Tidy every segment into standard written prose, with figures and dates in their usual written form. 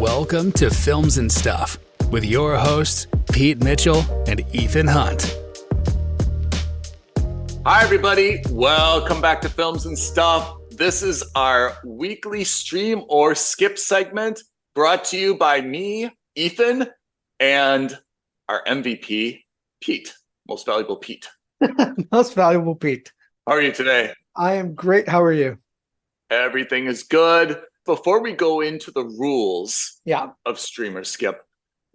Welcome to Films and Stuff with your hosts, Pete Mitchell and Ethan Hunt. Hi, everybody. Welcome back to Films and Stuff. This is our weekly stream or skip segment brought to you by me, Ethan, and our MVP, Pete. Most valuable Pete. Most valuable Pete. How are you today? I am great. How are you? Everything is good. Before we go into the rules of Stream or Skip,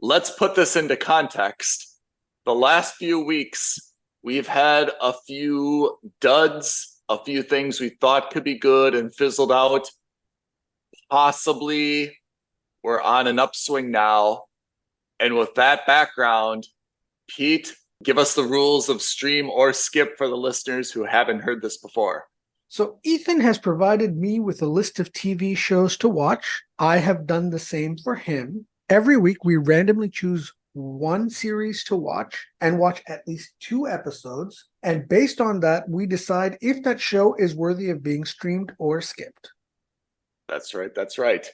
let's put this into context. The last few weeks, we've had a few duds, a few things we thought could be good and fizzled out. Possibly we're on an upswing now. And with that background, Pete, give us the rules of Stream or Skip for the listeners who haven't heard this before. So Ethan has provided me with a list of TV shows to watch. I have done the same for him. Every week, we randomly choose one series to watch and watch at least 2 episodes. And based on that, we decide if that show is worthy of being streamed or skipped. That's right. That's right.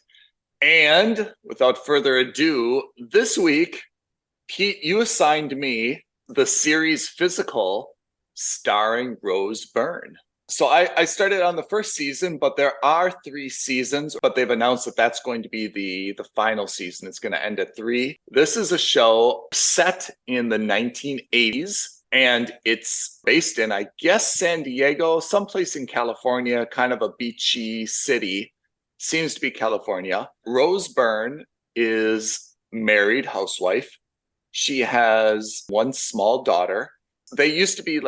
And without further ado, this week, Pete, you assigned me the series Physical starring Rose Byrne. So I started on the first season, but there are 3 seasons, but they've announced that that's going to be the final season. It's going to end at 3. This is a show set in the 1980s, and it's based in, I guess, San Diego, someplace in California, kind of a beachy city. Seems to be California. Rose Byrne is married housewife. She has one small daughter. They used to be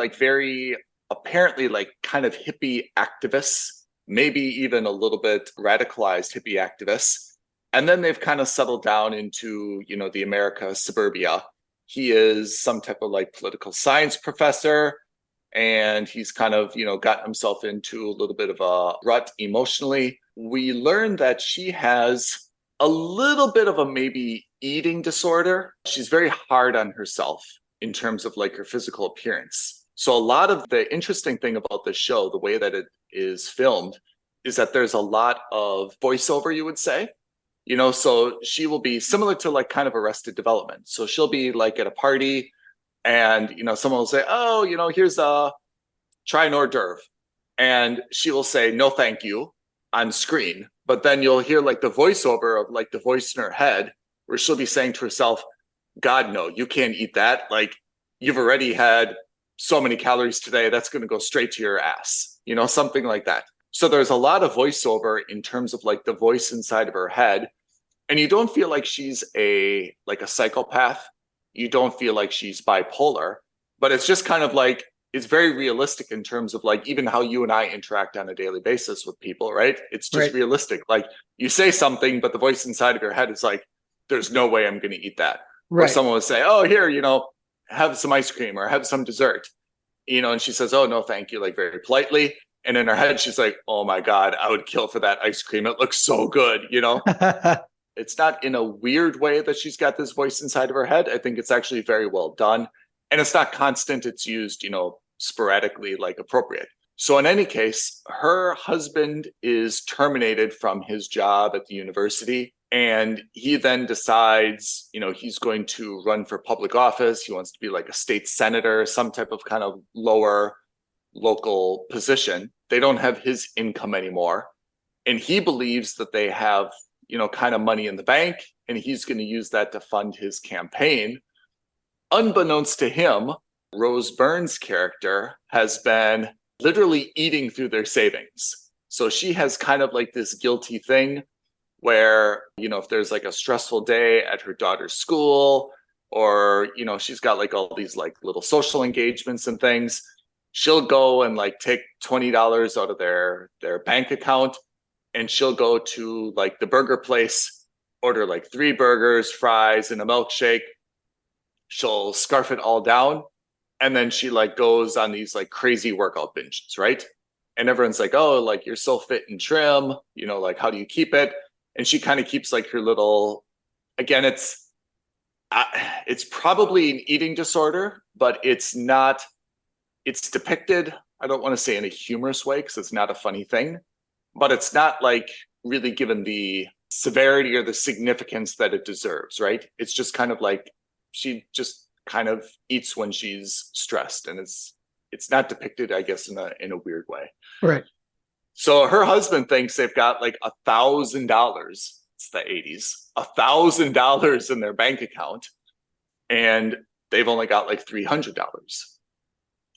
apparently kind of hippie activists, maybe even a little bit radicalized hippie activists. And then they've kind of settled down into, the America suburbia. He is some type of political science professor, and he's kind of, gotten himself into a little bit of a rut emotionally. We learned that she has a little bit of a maybe eating disorder. She's very hard on herself in terms of her physical appearance. So a lot of the interesting thing about this show, the way that it is filmed, is that there's a lot of voiceover, you would say. So she will be similar to kind of Arrested Development. So she'll be at a party and, someone will say, oh, here's try an hors d'oeuvre. And she will say, no, thank you on screen. But then you'll hear the voiceover of the voice in her head where she'll be saying to herself, God, no, you can't eat that. You've already had so many calories today, that's going to go straight to your ass, something like that. So there's a lot of voiceover in terms of the voice inside of her head. And you don't feel like she's a psychopath. You don't feel like she's bipolar, but it's just kind of it's very realistic in terms of even how you and I interact on a daily basis with people, right? It's just realistic. You say something, but the voice inside of your head is there's no way I'm going to eat that. Right. Or someone would say, oh, here, have some ice cream or have some dessert, and she says, oh, no, thank you, very politely. And in her head, she's like, oh my God, I would kill for that ice cream. It looks so good, It's not in a weird way that she's got this voice inside of her head. I think it's actually very well done. And it's not constant. It's used, sporadically, appropriate. So in any case, her husband is terminated from his job at the university. And he then decides, he's going to run for public office. He wants to be a state senator, some type of kind of lower local position. They don't have his income anymore. And he believes that they have, kind of money in the bank, and he's going to use that to fund his campaign. Unbeknownst to him, Rose Byrne's character has been literally eating through their savings. So she has kind of this guilty thing where, if there's a stressful day at her daughter's school, or, she's got all these little social engagements and things, she'll go and take $20 out of their bank account, and she'll go to the burger place, order 3 burgers, fries, and a milkshake. She'll scarf it all down. And then she goes on these crazy workout binges, right? And everyone's oh, you're so fit and trim, how do you keep it? And she kind of keeps her little, again, it's probably an eating disorder, but it's depicted, I don't want to say in a humorous way because it's not a funny thing, but it's not really given the severity or the significance that it deserves, right? It's just kind of like she just kind of eats when she's stressed, and it's not depicted, I guess, in a weird way. Right. So her husband thinks they've got like $1,000. It's the 80s, $1,000 in their bank account, and they've only got like $300.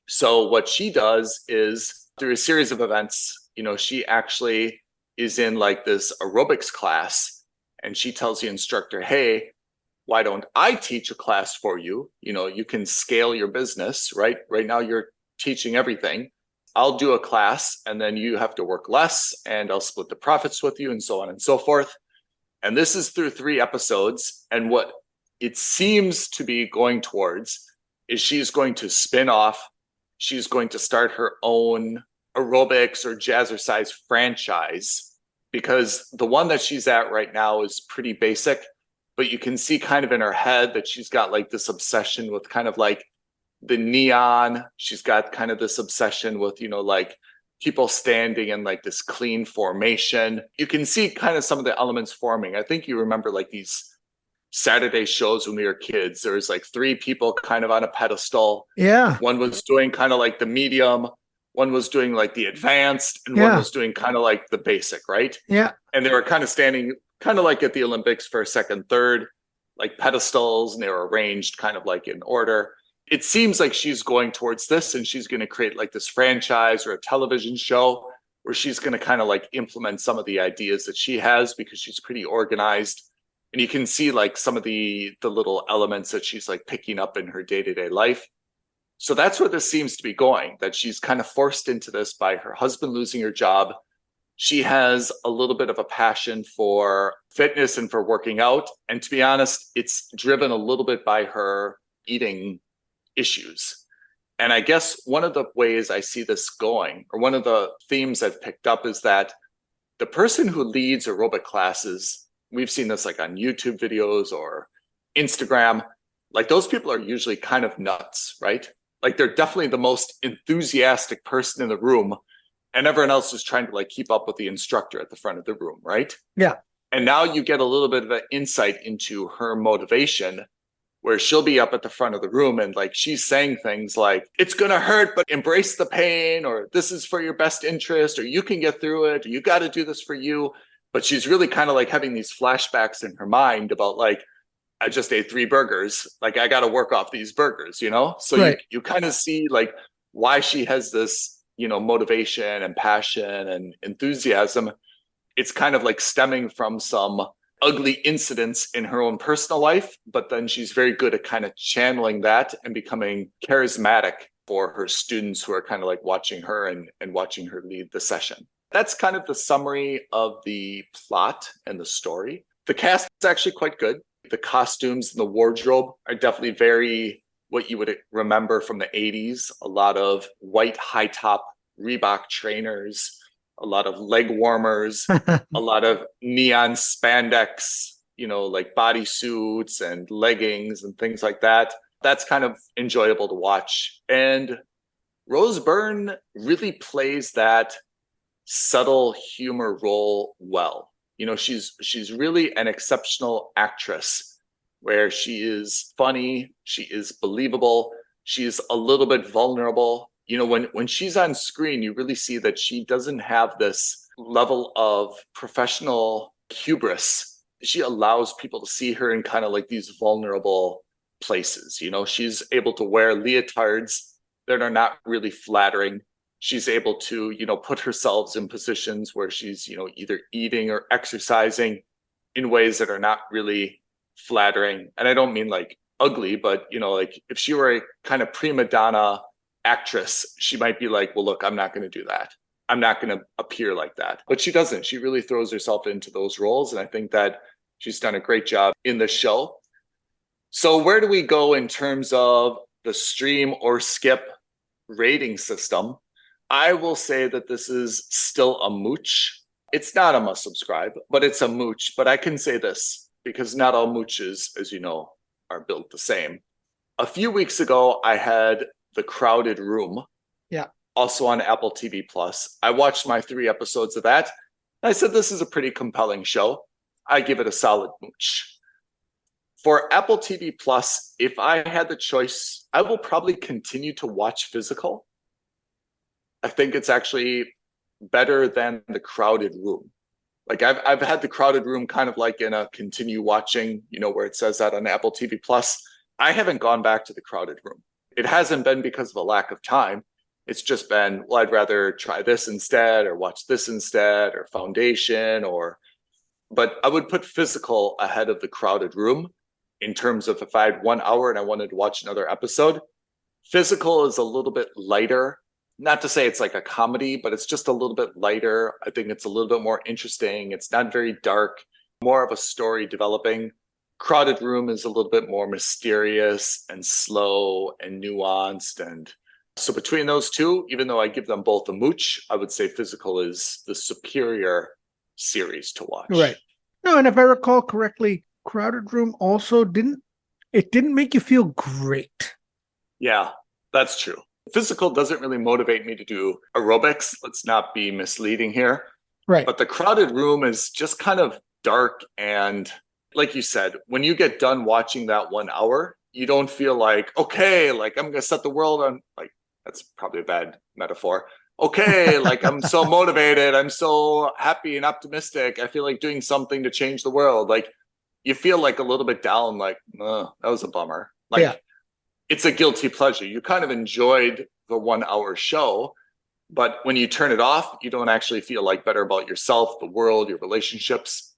So what she does is, through a series of events, she actually is in like this aerobics class, and she tells the instructor, hey, why don't I teach a class for you? You can scale your business, right? Right now you're teaching everything. I'll do a class, and then you have to work less, and I'll split the profits with you, and so on and so forth. And this is through 3 episodes. And what it seems to be going towards is she's going to spin off. She's going to start her own aerobics or jazzercise franchise, because the one that she's at right now is pretty basic, but you can see kind of in her head that she's got like this obsession with kind of like the neon. She's got kind of this obsession with, like people standing in like this clean formation. You can see kind of some of the elements forming. I think you remember like these Saturday shows when we were kids. There was like 3 people kind of on a pedestal. Yeah. One was doing kind of like the medium, one was doing like the advanced, and one was doing kind of like the basic, right? Yeah. And they were kind of standing kind of like at the Olympics for second, third, like pedestals, and they were arranged kind of like in order. It seems like she's going towards this, and she's going to create like this franchise or a television show where she's going to kind of like implement some of the ideas that she has, because she's pretty organized. And you can see like some of the little elements that she's like picking up in her day-to-day life. So that's where this seems to be going, that she's kind of forced into this by her husband losing her job. She has a little bit of a passion for fitness and for working out. And to be honest, it's driven a little bit by her eating issues. And I guess one of the ways I see this going, or one of the themes I've picked up, is that the person who leads aerobic classes, we've seen this like on YouTube videos or Instagram, like those people are usually kind of nuts, right? Like they're definitely the most enthusiastic person in the room, and everyone else is trying to like keep up with the instructor at the front of the room, right? Yeah. And now you get a little bit of an insight into her motivation, where she'll be up at the front of the room and like she's saying things like, it's going to hurt, but embrace the pain, or this is for your best interest, or you can get through it, or you got to do this for you. But she's really kind of like having these flashbacks in her mind about like, I just ate 3 burgers. Like I got to work off these burgers, So right. you kind of see like why she has this, motivation and passion and enthusiasm. It's kind of like stemming from some ugly incidents in her own personal life, but then she's very good at kind of channeling that and becoming charismatic for her students who are kind of like watching her and watching her lead the session. That's kind of the summary of the plot and the story. The cast is actually quite good. The costumes and the wardrobe are definitely very what you would remember from the 80s. A lot of white high top Reebok trainers, a lot of leg warmers, a lot of neon spandex, like bodysuits and leggings and things like that. That's kind of enjoyable to watch. And Rose Byrne really plays that subtle humor role well. She's really an exceptional actress, where she is funny, she is believable, she's a little bit vulnerable. When she's on screen, you really see that she doesn't have this level of professional hubris. She allows people to see her in kind of like these vulnerable places. She's able to wear leotards that are not really flattering. She's able to, put herself in positions where she's, either eating or exercising in ways that are not really flattering. And I don't mean like ugly, but, like if she were a kind of prima donna actress, she might be like, well, look, I'm not going to do that. I'm not going to appear like that. But she doesn't. She really throws herself into those roles. And I think that she's done a great job in the show. So where do we go in terms of the stream or skip rating system? I will say that this is still a mooch. It's not a must subscribe, but it's a mooch. But I can say this, because not all mooches, as you know, are built the same. A few weeks ago, I had The Crowded Room, also on Apple TV Plus. I watched my 3 episodes of that. I said, this is a pretty compelling show. I give it a solid mooch. For Apple TV Plus, if I had the choice, I will probably continue to watch Physical. I think it's actually better than The Crowded Room. Like I've had The Crowded Room kind of like in a continue watching, where it says that on Apple TV Plus. I haven't gone back to The Crowded Room. It hasn't been because of a lack of time. It's just been, well, I'd rather try this instead or watch this instead or Foundation but I would put Physical ahead of The Crowded Room in terms of if I had 1 hour and I wanted to watch another episode. Physical is a little bit lighter. Not to say it's like a comedy, but it's just a little bit lighter. I think it's a little bit more interesting. It's not very dark, more of a story developing. Crowded Room is a little bit more mysterious and slow and nuanced. And so between those two, even though I give them both a mooch, I would say Physical is the superior series to watch. Right. No, and if I recall correctly, Crowded Room also didn't make you feel great. Yeah, that's true. Physical doesn't really motivate me to do aerobics. Let's not be misleading here. Right. But The Crowded Room is just kind of dark. And like you said, when you get done watching that 1 hour, you don't feel like, okay, like I'm going to set the world on, like, that's probably a bad metaphor. Okay, like I'm so motivated. I'm so happy and optimistic. I feel like doing something to change the world. Like you feel like a little bit down, like, that was a bummer. Like, yeah. It's a guilty pleasure. You kind of enjoyed the 1 hour show, but when you turn it off, you don't actually feel like better about yourself, the world, your relationships.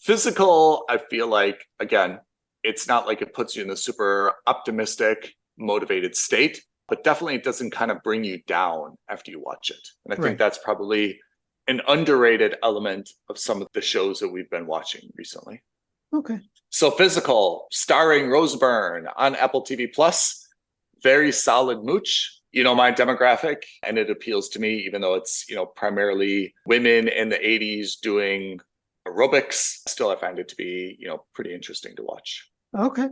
Physical, I feel like, again, it's not like it puts you in a super optimistic, motivated state, but definitely it doesn't kind of bring you down after you watch it. And I think that's probably an underrated element of some of the shows that we've been watching recently. Okay. So Physical, starring Rose Byrne on Apple TV Plus, very solid mooch, my demographic, and it appeals to me, even though it's, primarily women in the 80s doing aerobics. Still, I find it to be, pretty interesting to watch. Okay.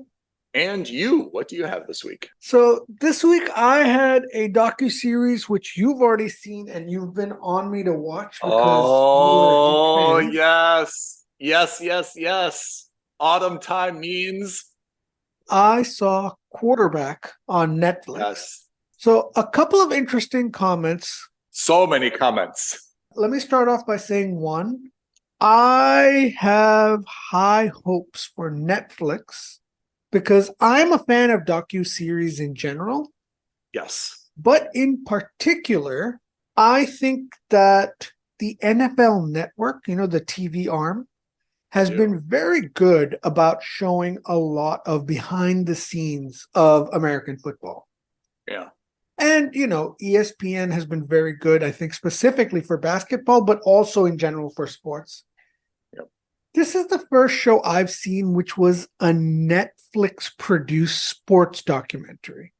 And you, what do you have this week? So this week I had a docuseries which you've already seen and you've been on me to watch because yes. Autumn time means I saw Quarterback on Netflix. Yes. So a couple of interesting comments. So many comments. Let me start off by saying one, I have high hopes for Netflix because I'm a fan of docuseries in general. Yes. But in particular, I think that the NFL Network, the TV arm, has been very good about showing a lot of behind the scenes of American football. Yeah. And, ESPN has been very good, I think, specifically for basketball, but also in general for sports. Yep. This is the first show I've seen which was a Netflix-produced sports documentary.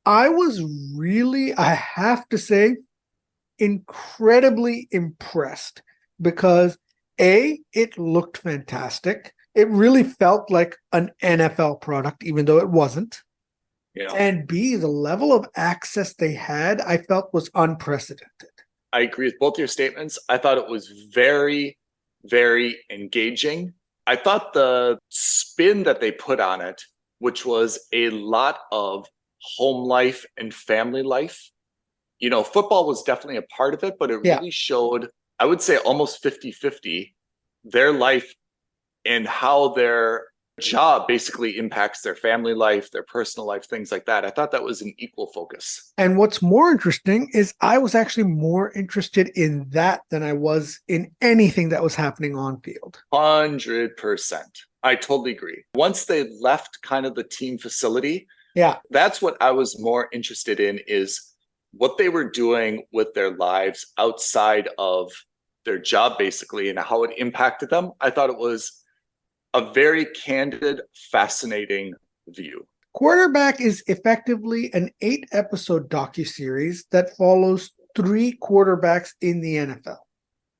I was really, I have to say, incredibly impressed because it looked fantastic. It really felt like an NFL product, even though it wasn't. Yeah. And B, the level of access they had, I felt was unprecedented. I agree with both your statements. I thought it was very, very engaging. I thought the spin that they put on it, which was a lot of home life and family life. Football was definitely a part of it, but it really showed, I would say almost 50-50, their life and how their job basically impacts their family life, their personal life, things like that. I thought that was an equal focus. And what's more interesting is I was actually more interested in that than I was in anything that was happening on field. 100%. I totally agree. Once they left kind of the team facility, that's what I was more interested in, is what they were doing with their lives outside of their job, basically, and how it impacted them. I thought it was a very candid, fascinating view. Quarterback is effectively an 8-episode docuseries that follows 3 quarterbacks in the NFL.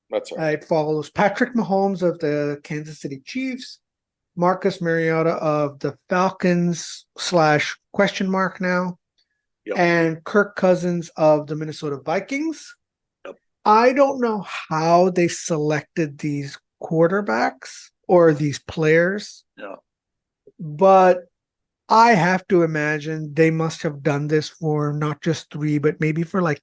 That's right. It follows Patrick Mahomes of the Kansas City Chiefs, Marcus Mariota of the Falcons / question mark now, and Kirk Cousins of the Minnesota Vikings. I don't know how they selected these quarterbacks, or these players. Yeah. But I have to imagine they must have done this for not just 3, but maybe for like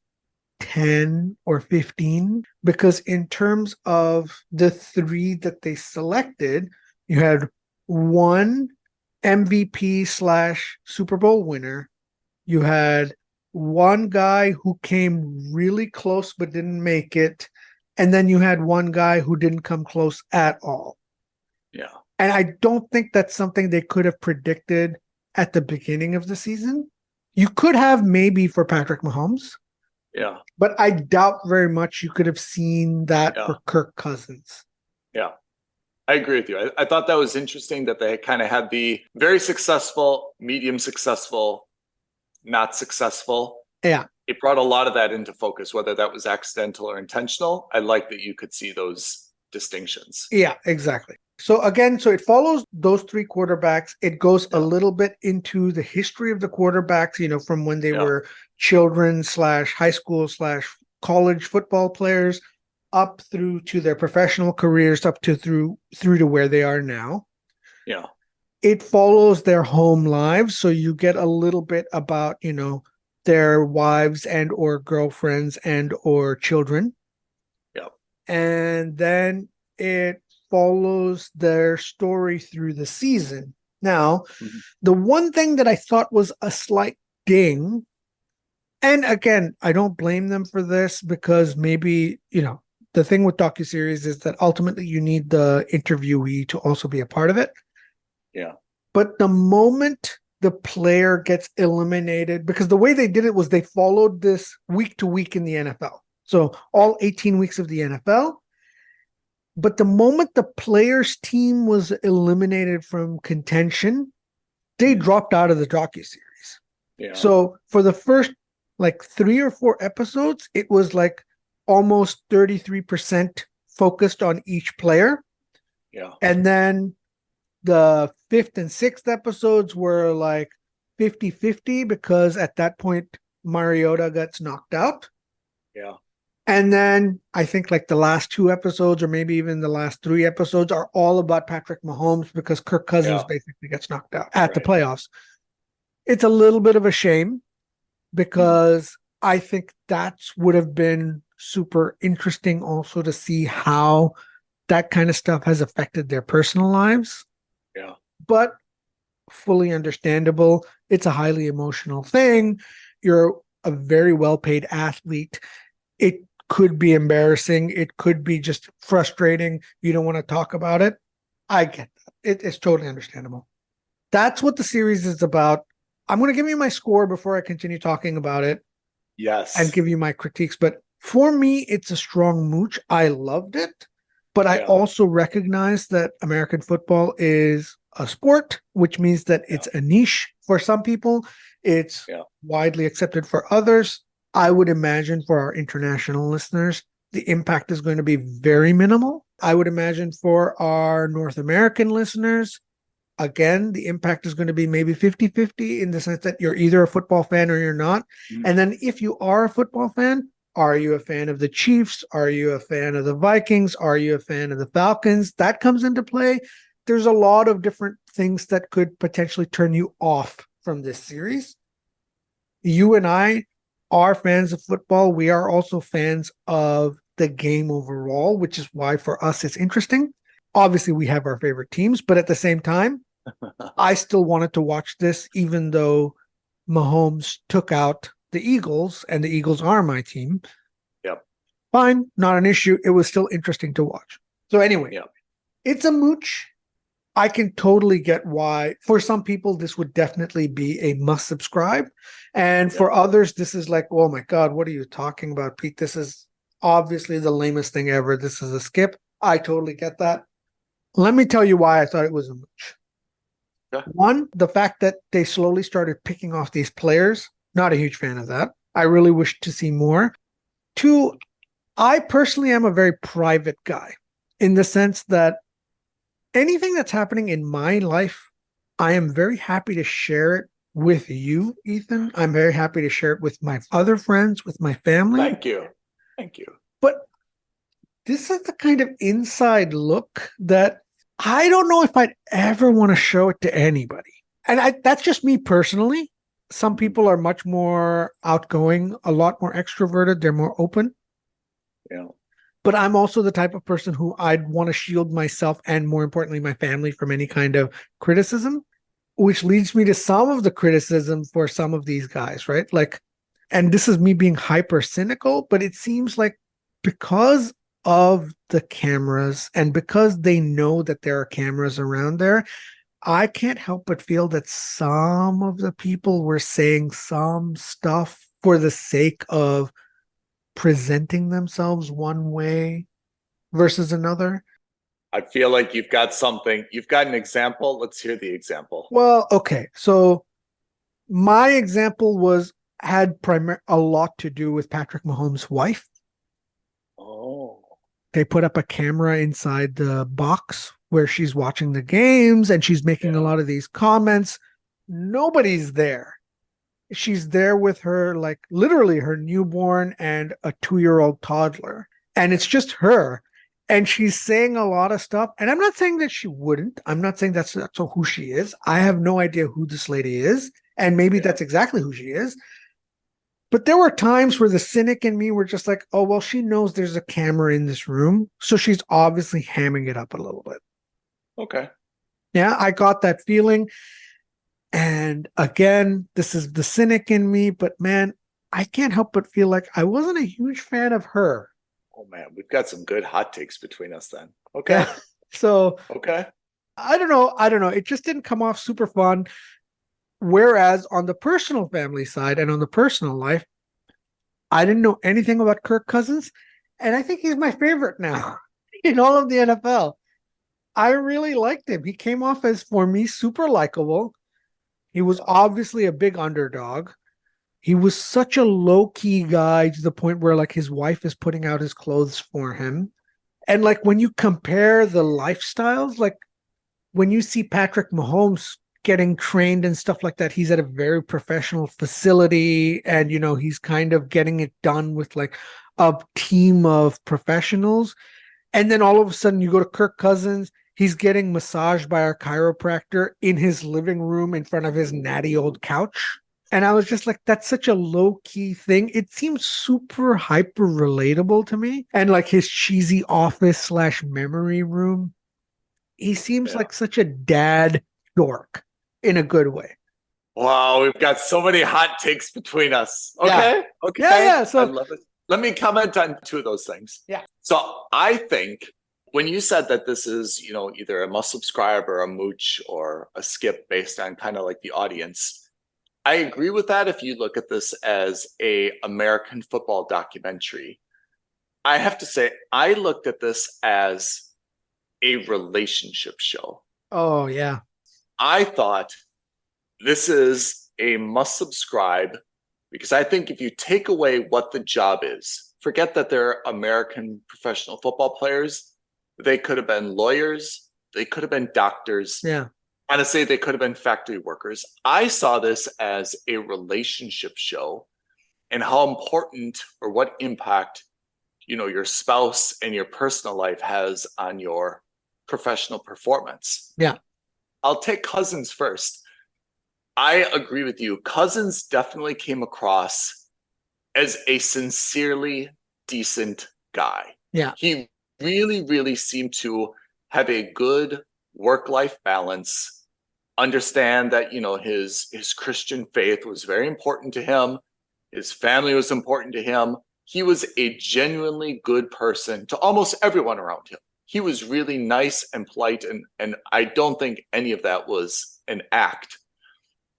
10 or 15. Because in terms of the 3 that they selected, you had one MVP slash Super Bowl winner. You had one guy who came really close but didn't make it. And then you had one guy who didn't come close at all. Yeah. And I don't think that's something they could have predicted at the beginning of the season. You could have maybe for Patrick Mahomes. Yeah. But I doubt very much you could have seen that for Kirk Cousins. Yeah. I agree with you. I thought that was interesting that they kind of had the very successful, medium successful, not successful. Yeah. It brought a lot of that into focus, whether that was accidental or intentional. I like that you could see those distinctions. Yeah, exactly. So again, so it follows those 3 quarterbacks. It goes a little bit into the history of the quarterbacks, from when they were children / high school / college football players up through to their professional careers, up to through to where they are now. Yeah. It follows their home lives. So you get a little bit about, their wives and or girlfriends and or children. Yeah. And then it follows their story through the season. Now, the one thing that I thought was a slight ding, and again, I don't blame them for this because maybe, the thing with docuseries is that ultimately you need the interviewee to also be a part of it. Yeah. But the moment the player gets eliminated, because the way they did it was they followed this week to week in the NFL. So all 18 weeks of the NFL. But the moment the players' team was eliminated from contention, they dropped out of the docuseries. Yeah. So for the first 3 or 4 episodes, it was almost 33% focused on each player. Yeah. And then the 5th and 6th episodes were 50-50 because at that point, Mariota gets knocked out. Yeah. And then I think the last 2 episodes or maybe even the last 3 episodes are all about Patrick Mahomes because Kirk Cousins basically gets knocked out at the playoffs. It's a little bit of a shame because I think that would have been super interesting also to see how that kind of stuff has affected their personal lives. Yeah. But fully understandable. It's a highly emotional thing. You're a very well-paid athlete. It could be embarrassing. It could be just frustrating. You don't want to talk about it. I get that. It's totally understandable. That's what the series is about. I'm going to give you my score before I continue talking about it. Yes. And give you my critiques. But for me, it's a strong mooch. I loved it. But I also recognize that American football is a sport, which means that it's a niche for some people. It's widely accepted for others. I would imagine for our international listeners, the impact is going to be very minimal. I would imagine for our North American listeners, again, the impact is going to be maybe 50-50 in the sense that you're either a football fan or you're not. And then if you are a football fan, are you a fan of the Chiefs? Are you a fan of the Vikings? Are you a fan of the Falcons? That comes into play. There's a lot of different things that could potentially turn you off from this series. You and I are fans of football. We are also fans of the game overall, which is why for us it's interesting. Obviously, we have our favorite teams, but at the same time, I still wanted to watch this, even though Mahomes took out the Eagles, and the Eagles are my team. Yep. Fine, not an issue. It was still interesting to watch. So anyway, it's a mooch. I can totally get why. For some people, this would definitely be a must subscribe. And for others, this is oh my God, what are you talking about, Pete? This is obviously the lamest thing ever. This is a skip. I totally get that. Let me tell you why I thought it was a mooch. One, the fact that they slowly started picking off these players. Not a huge fan of that. I really wish to see more. 2, I personally am a very private guy in the sense that anything that's happening in my life, I am very happy to share it with you, Ethan. I'm very happy to share it with my other friends, with my family. Thank you. Thank you. But this is the kind of inside look that I don't know if I'd ever want to show it to anybody. And that's just me personally. Some people are much more outgoing, a lot more extroverted. They're more open. Yeah. But I'm also the type of person who I'd want to shield myself and, more importantly, my family from any kind of criticism, which leads me to some of the criticism for some of these guys, right? Like, and this is me being hyper cynical, but it seems like because of the cameras and because they know that there are cameras around there, I can't help but feel that some of the people were saying some stuff for the sake of presenting themselves one way versus another. I feel like you've got something. You've got an example. Let's hear the example. Well, okay. So my example had a lot to do with Patrick Mahomes' wife. Oh. They put up a camera inside the box where she's watching the games and she's making a lot of these comments. Nobody's there. She's there with her, like literally her newborn and a 2-year-old toddler. And it's just her. And she's saying a lot of stuff. And I'm not saying that she wouldn't. I'm not saying that's who she is. I have no idea who this lady is. And maybe that's exactly who she is. But there were times where the cynic in me were just like, oh, well, she knows there's a camera in this room. So she's obviously hamming it up a little bit. Okay. Yeah, I got that feeling. And again, this is the cynic in me, but man, I can't help but feel like I wasn't a huge fan of her. Oh man, we've got some good hot takes between us then. Okay. Yeah. So okay. I don't know. It just didn't come off super fun. Whereas on the personal family side and on the personal life, I didn't know anything about Kirk Cousins. And I think he's my favorite now in all of the NFL. I really liked him. He came off as, for me, super likable. He was obviously a big underdog. He was such a low-key guy to the point where like his wife is putting out his clothes for him. And like when you compare the lifestyles, like when you see Patrick Mahomes getting trained and stuff like that, he's at a very professional facility and, you know, he's kind of getting it done with like a team of professionals. And then all of a sudden you go to Kirk Cousins, he's getting massaged by our chiropractor in his living room in front of his natty old couch. And I was just like, that's such a low key thing. It seems super hyper relatable to me. And like his cheesy office / memory room, he seems like such a dad dork in a good way. Wow, we've got so many hot takes between us. Okay. Yeah. Okay. Yeah. So I love it. Let me comment on two of those things. Yeah. So I think when you said that this is, you know, either a must subscribe or a mooch or a skip based on kind of like the audience, I agree with that if you look at this as a American football documentary. I have to say, I looked at this as a relationship show. Oh, yeah. I thought this is a must subscribe because I think if you take away what the job is, forget that they're American professional football players. They could have been lawyers. They could have been doctors. Yeah. Honestly, they could have been factory workers. I saw this as a relationship show and how important or what impact, you know, your spouse and your personal life has on your professional performance. Yeah. I'll take Cousins first. I agree with you. Cousins definitely came across as a sincerely decent guy. Yeah. He really, really seemed to have a good work-life balance, understand that, you know, his Christian faith was very important to him. His family was important to him. He was a genuinely good person to almost everyone around him. He was really nice and polite, and I don't think any of that was an act.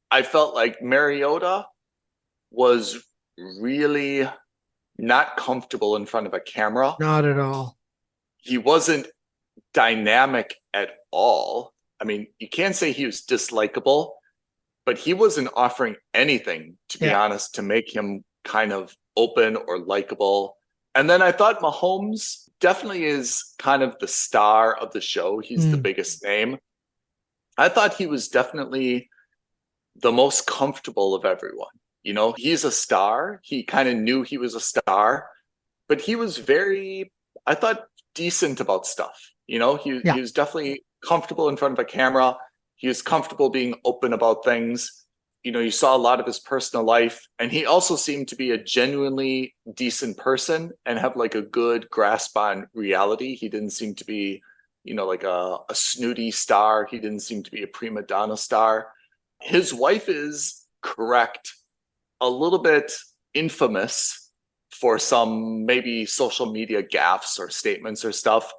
I felt like Mariota was really not comfortable in front of a camera. Not at all. He wasn't dynamic at all. I mean, you can't say he was dislikable, but he wasn't offering anything, to be honest, to make him kind of open or likable. And then I thought Mahomes definitely is kind of the star of the show. He's the biggest name. I thought he was definitely the most comfortable of everyone. You know, he's a star. He kind of knew he was a star, but he was very, I thought, decent about stuff. You know, he was definitely comfortable in front of a camera. He was comfortable being open about things. You know, you saw a lot of his personal life, and he also seemed to be a genuinely decent person and have like a good grasp on reality. He didn't seem to be, you know, like a snooty star. He didn't seem to be a prima donna star. His wife is correct, a little bit infamous for some maybe social media gaffes or statements or stuff.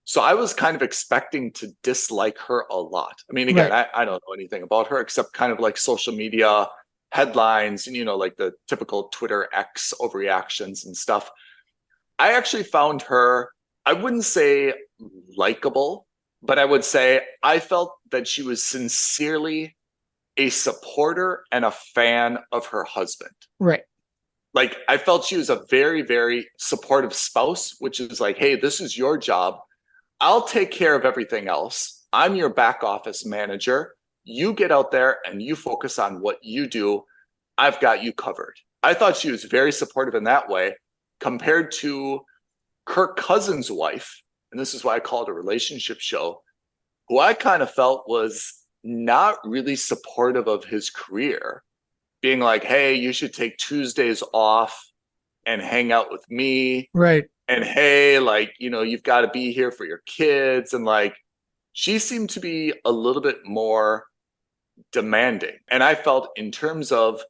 So I was kind of expecting to dislike her a lot. I mean, again, Right. I don't know anything about her except kind of like social media headlines and, you know, like the typical Twitter X overreactions and stuff. I actually found her, I wouldn't say likable, but I would say I felt that she was sincerely a supporter and a fan of her husband. Right. Like, I felt she was a very, very supportive spouse, which is like, hey, this is your job. I'll take care of everything else. I'm your back office manager. You get out there and you focus on what you do. I've got you covered. I thought she was very supportive in that way compared to Kirk Cousins' wife. And this is why I call it a relationship show, who I kind of felt was not really supportive of his career, being like, hey, you should take Tuesdays off and hang out with me. Right. And hey, like, you know, you've got to be here for your kids. And like, she seemed to be a little bit more demanding. And I felt in terms of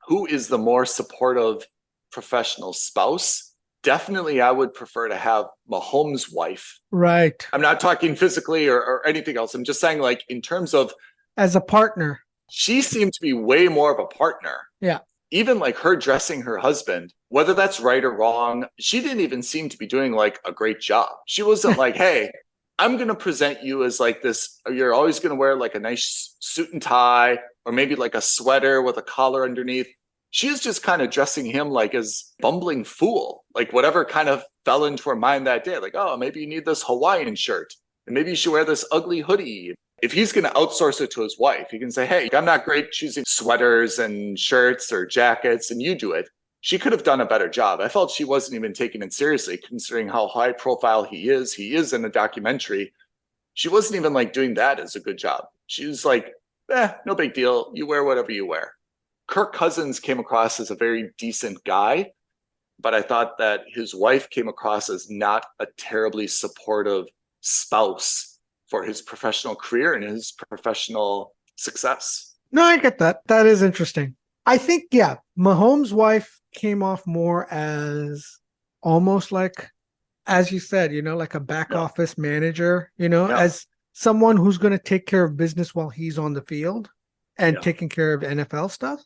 who is the more supportive professional spouse, definitely I would prefer to have Mahomes' wife. Right. I'm not talking physically or anything else. I'm just saying, like, in terms of As a partner. she seemed to be way more of a partner. Yeah. Even like her dressing her husband, whether that's right or wrong, she didn't even seem to be doing like a great job. She wasn't like, hey, I'm going to present you as like this. You're always going to wear like a nice suit and tie, or maybe like a sweater with a collar underneath. She was just kind of dressing him like as bumbling fool, like whatever kind of fell into her mind that day. Like, oh, maybe you need this Hawaiian shirt, and maybe you should wear this ugly hoodie. If he's going to outsource it to his wife, he can say, hey, I'm not great choosing sweaters and shirts or jackets, and you do it. She could have done a better job. I felt she wasn't even taking it seriously, considering how high profile he is. He is in a documentary. She wasn't even like doing that as a good job. She was like, no big deal. You wear whatever you wear. Kirk Cousins came across as a very decent guy, but I thought that his wife came across as not a terribly supportive spouse for his professional career and his professional success. No, I get that. That is interesting. I think, yeah, Mahomes' wife came off more as almost like, as you said, you know, like a back office manager, you know, as someone who's going to take care of business while he's on the field and taking care of NFL stuff.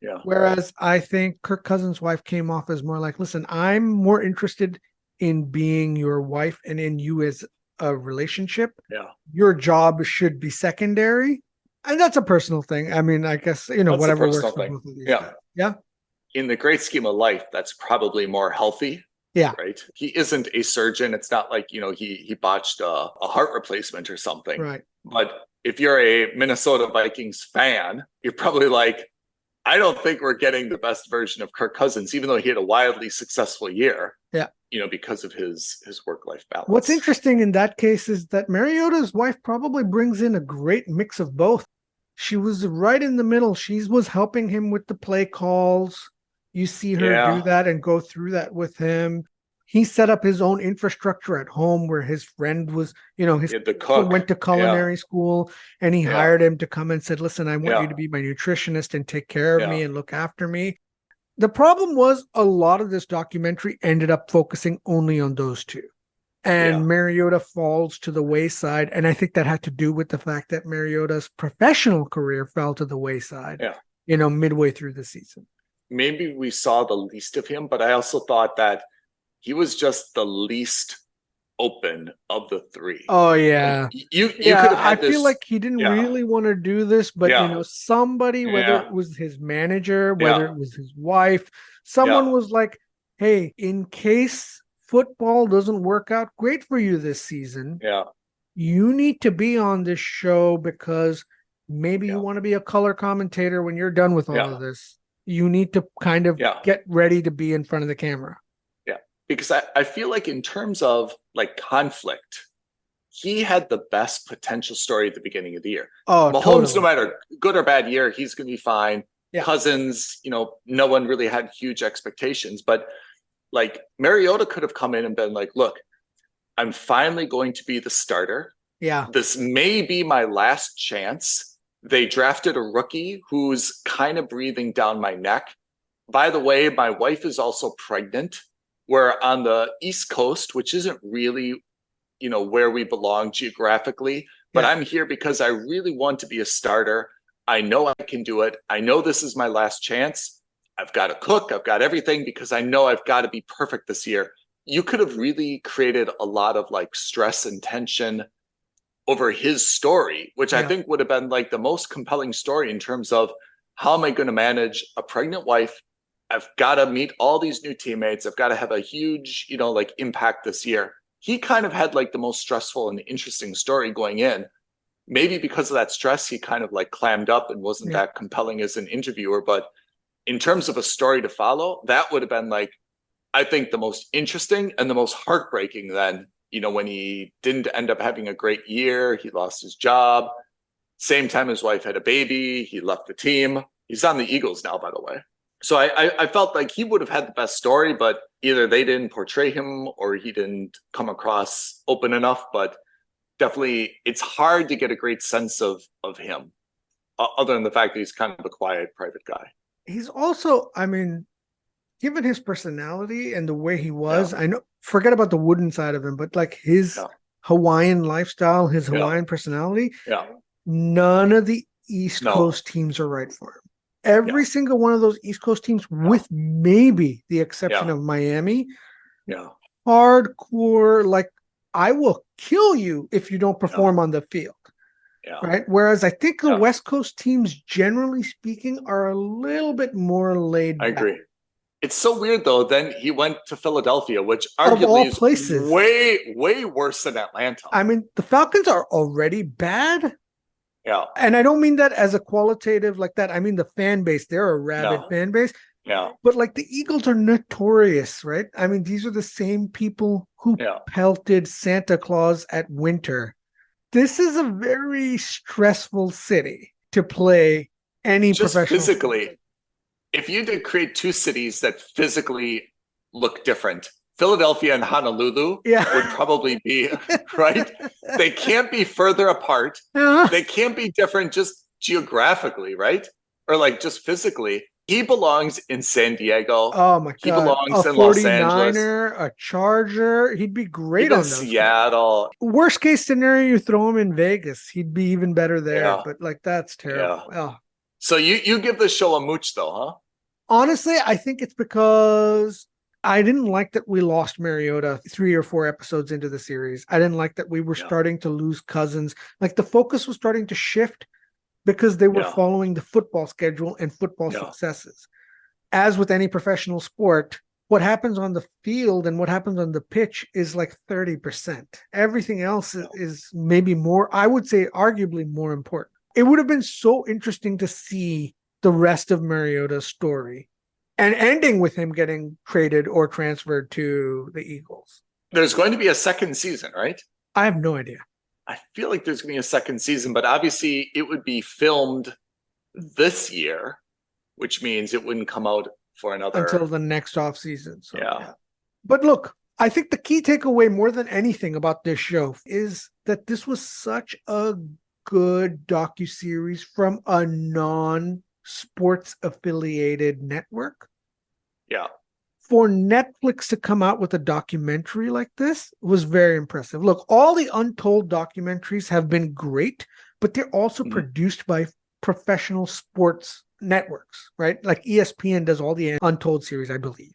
Yeah. Whereas I think Kirk Cousins' wife came off as more like, listen, I'm more interested in being your wife and in you as a relationship. Yeah. Your job should be secondary. And that's a personal thing. I mean, I guess, you know, That's whatever a works personal for thing. both of these Yeah. guys. Yeah. In the great scheme of life, that's probably more healthy. Yeah. Right. He isn't a surgeon. It's not like, you know, he botched a heart replacement or something. Right. But if you're a Minnesota Vikings fan, you're probably like, I don't think we're getting the best version of Kirk Cousins, even though he had a wildly successful year. Yeah. You know, because of his work-life balance. What's interesting in that case is that Mariota's wife probably brings in a great mix of both. She was right in the middle. She was helping him with the play calls. You see her do that and go through that with him. He set up his own infrastructure at home where his friend was, you know, his the cook went to culinary school, and he hired him to come and said, listen, I want you to be my nutritionist and take care of me and look after me. The problem was a lot of this documentary ended up focusing only on those two. And Mariota falls to the wayside. And I think that had to do with the fact that Mariota's professional career fell to the wayside, you know, midway through the season. Maybe we saw the least of him, but I also thought that he was just the least open of the three. Oh, yeah. Like, you could have had I feel like he didn't really want to do this, but, you know, somebody, whether it was his manager, whether it was his wife, someone was like, hey, in case football doesn't work out great for you this season, you need to be on this show because maybe you want to be a color commentator when you're done with all of this. You need to kind of get ready to be in front of the camera. Because I feel like in terms of like conflict, he had the best potential story at the beginning of the year. Oh, Mahomes, totally. no matter good or bad year, he's going to be fine. Yeah. Cousins, no one really had huge expectations, but like Mariota could have come in and been like, look, I'm finally going to be the starter. Yeah. This may be my last chance. They drafted a rookie who's kind of breathing down my neck. By the way, my wife is also pregnant. We're on the East Coast, which isn't really, where we belong geographically, but I'm here because I really want to be a starter. I know I can do it. I know this is my last chance. I've got to cook. I've got everything because I know I've got to be perfect this year. You could have really created a lot of like stress and tension over his story, which I think would have been like the most compelling story in terms of how am I going to manage a pregnant wife? I've got to meet all these new teammates. I've got to have a huge, impact this year. He kind of had like the most stressful and interesting story going in. Maybe because of that stress, he kind of like clammed up and wasn't that compelling as an interviewer. But in terms of a story to follow, that would have been like, I think the most interesting and the most heartbreaking then, when he didn't end up having a great year, he lost his job. Same time his wife had a baby, he left the team. He's on the Eagles now, by the way. So I felt like he would have had the best story, but either they didn't portray him or he didn't come across open enough. But definitely, it's hard to get a great sense of him, other than the fact that he's kind of a quiet, private guy. He's also, given his personality and the way he was, I know, forget about the wooden side of him, but like his Hawaiian lifestyle, his Hawaiian personality, none of the East Coast teams are right for him. Every single one of those East Coast teams, with maybe the exception of Miami, hardcore, like, I will kill you if you don't perform on the field. Right. Whereas I think the West Coast teams, generally speaking, are a little bit more laid back. I agree. It's so weird, though. Then he went to Philadelphia, which arguably is places, way, way worse than Atlanta. I mean, the Falcons are already bad. Yeah. And I don't mean that as a qualitative like that. I mean, the fan base, they're a rabid fan base. Yeah. But like the Eagles are notorious, right? I mean, these are the same people who pelted Santa Claus at winter. This is a very stressful city to play any just professional physically sport. If you did create two cities that physically look different, Philadelphia and Honolulu would probably be right. They can't be further apart. They can't be different just geographically, right? Or like just physically. He belongs in San Diego. Oh my God. He belongs in 49er, Los Angeles. A Charger. He'd be great even on those. Seattle. Worst case scenario, you throw him in Vegas. He'd be even better there. But like, that's terrible. Oh. So you give this show a mooch though, huh? Honestly, I think it's because I didn't like that we lost Mariota 3 or 4 episodes into the series. I didn't like that we were starting to lose Cousins. Like the focus was starting to shift because they were following the football schedule and football successes. As with any professional sport, what happens on the field and what happens on the pitch is like 30%. Everything else is maybe more, I would say arguably more important. It would have been so interesting to see the rest of Mariota's story and ending with him getting traded or transferred to the Eagles. There's going to be a second season, right? I have no idea. I feel like there's going to be a second season, but obviously it would be filmed this year, which means it wouldn't come out for another until the next off season. So, But look, I think the key takeaway more than anything about this show is that this was such a good docuseries from a non-sports affiliated network. Yeah. For Netflix to come out with a documentary like this was very impressive. Look, all the Untold documentaries have been great, but they're also produced by professional sports networks, right? Like ESPN does all the Untold series, I believe.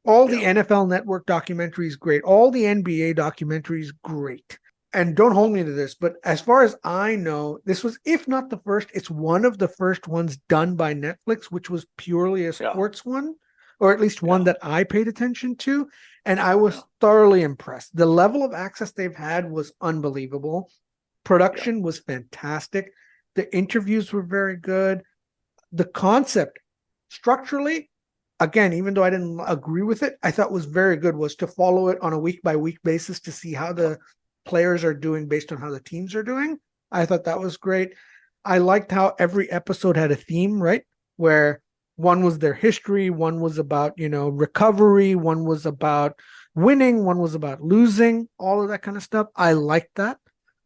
All the NFL Network documentaries, great. All the NBA documentaries, great. And don't hold me to this, but as far as I know, this was, if not the first, it's one of the first ones done by Netflix, which was purely a sports one, or at least one that I paid attention to. And I was thoroughly impressed. The level of access they've had was unbelievable. Production was fantastic. The interviews were very good. The concept, structurally, again, even though I didn't agree with it, I thought was very good, was to follow it on a week-by-week basis to see how the players are doing based on how the teams are doing. I thought that was great. I liked how every episode had a theme, right? Where one was their history, one was about, recovery, one was about winning, one was about losing, all of that kind of stuff. I liked that.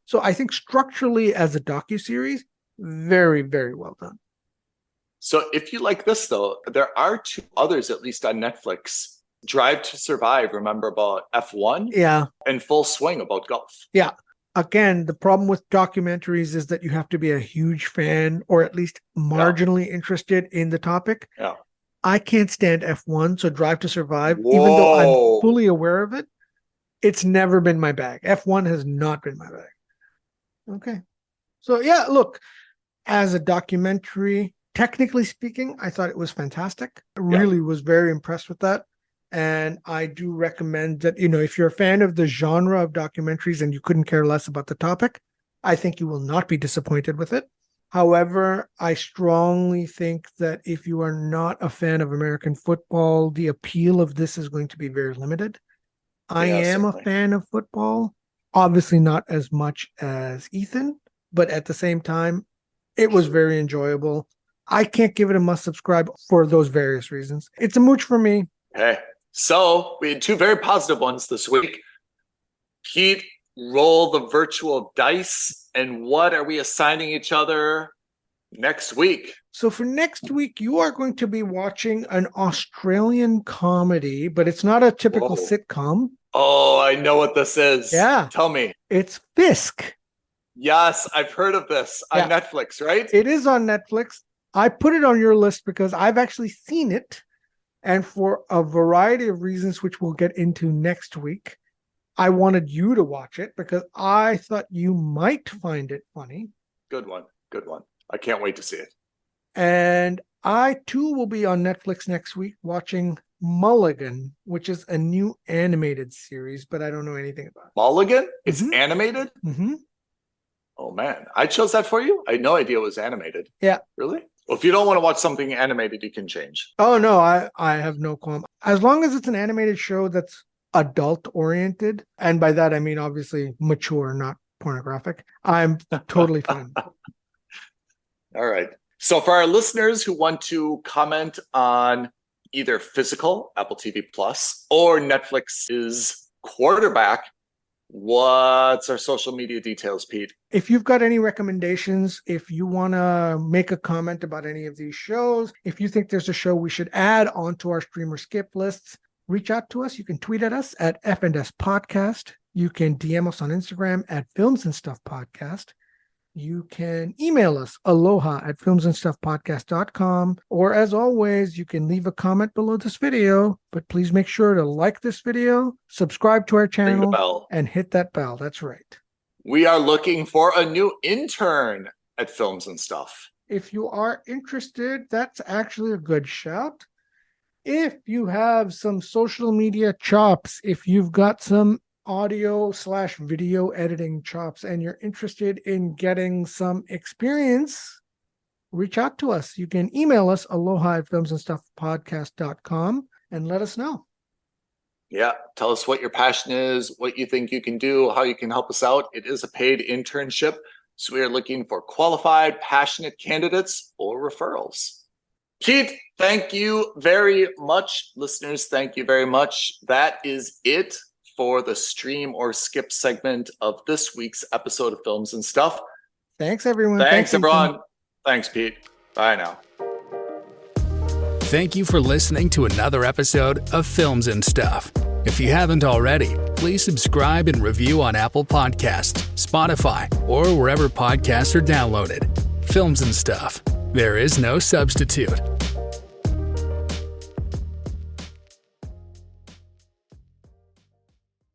So I think structurally as a docuseries, very, very well done. So if you like this, though, there are two others, at least on Netflix. Drive to Survive, remember, about F1? Yeah. And Full Swing about golf. Yeah. Again, the problem with documentaries is that you have to be a huge fan or at least marginally interested in the topic. Yeah. I can't stand F1, so Drive to Survive, Whoa. even though I'm fully aware of it, it's never been my bag. F1 has not been my bag. Okay. So yeah, look, as a documentary, technically speaking, I thought it was fantastic. I really was very impressed with that. And I do recommend that, if you're a fan of the genre of documentaries and you couldn't care less about the topic, I think you will not be disappointed with it. However, I strongly think that if you are not a fan of American football, the appeal of this is going to be very limited. I am a fan of football, obviously not as much as Ethan, but at the same time, it was very enjoyable. I can't give it a must subscribe for those various reasons. It's a mooch for me. Okay. So we had two very positive ones this week. Pete, roll the virtual dice. And what are we assigning each other next week? So for next week, you are going to be watching an Australian comedy, but it's not a typical sitcom. Oh, I know what this is. Yeah. Tell me. It's Fisk. Yes, I've heard of this on Netflix, right? It is on Netflix. I put it on your list because I've actually seen it. And for a variety of reasons, which we'll get into next week, I wanted you to watch it because I thought you might find it funny. Good one. Good one. I can't wait to see it. And I, too, will be on Netflix next week watching Mulligan, which is a new animated series, but I don't know anything about it. Mulligan? It's animated? Mm-hmm. Oh, man. I chose that for you? I had no idea it was animated. Yeah. Really? Well, if you don't want to watch something animated, you can change. Oh, no, I have no qualm. As long as it's an animated show that's adult-oriented, and by that I mean obviously mature, not pornographic, I'm totally fine. All right. So for our listeners who want to comment on either Physical, Apple TV Plus, or Netflix's Quarterback, what's our social media details, Pete? If you've got any recommendations, if you want to make a comment about any of these shows, if you think there's a show we should add onto our stream or skip lists, reach out to us. You can tweet at us at F&S Podcast. You can DM us on Instagram at Films and Stuff Podcast. You can email us aloha@filmsandstuffpodcast.com. Or as always, you can leave a comment below this video, but please make sure to like this video, subscribe to our channel, and hit that bell. That's right. We are looking for a new intern at Films and Stuff. If you are interested, that's actually a good shout. If you have some social media chops, if you've got some audio/video editing chops and you're interested in getting some experience, reach out to us. You can email us aloha@filmsandstuffpodcast.com and let us know. Yeah, tell us what your passion is, what you think you can do, how you can help us out. It is a paid internship, so we are looking for qualified, passionate candidates or referrals. Keith, thank you very much. Listeners, thank you very much. That is it for the stream or skip segment of this week's episode of Films and Stuff. Thanks, everyone. Thanks everyone. Thanks, Pete. Bye now. Thank you for listening to another episode of Films and Stuff. If you haven't already, please subscribe and review on Apple Podcasts, Spotify, or wherever podcasts are downloaded. Films and Stuff. There is no substitute.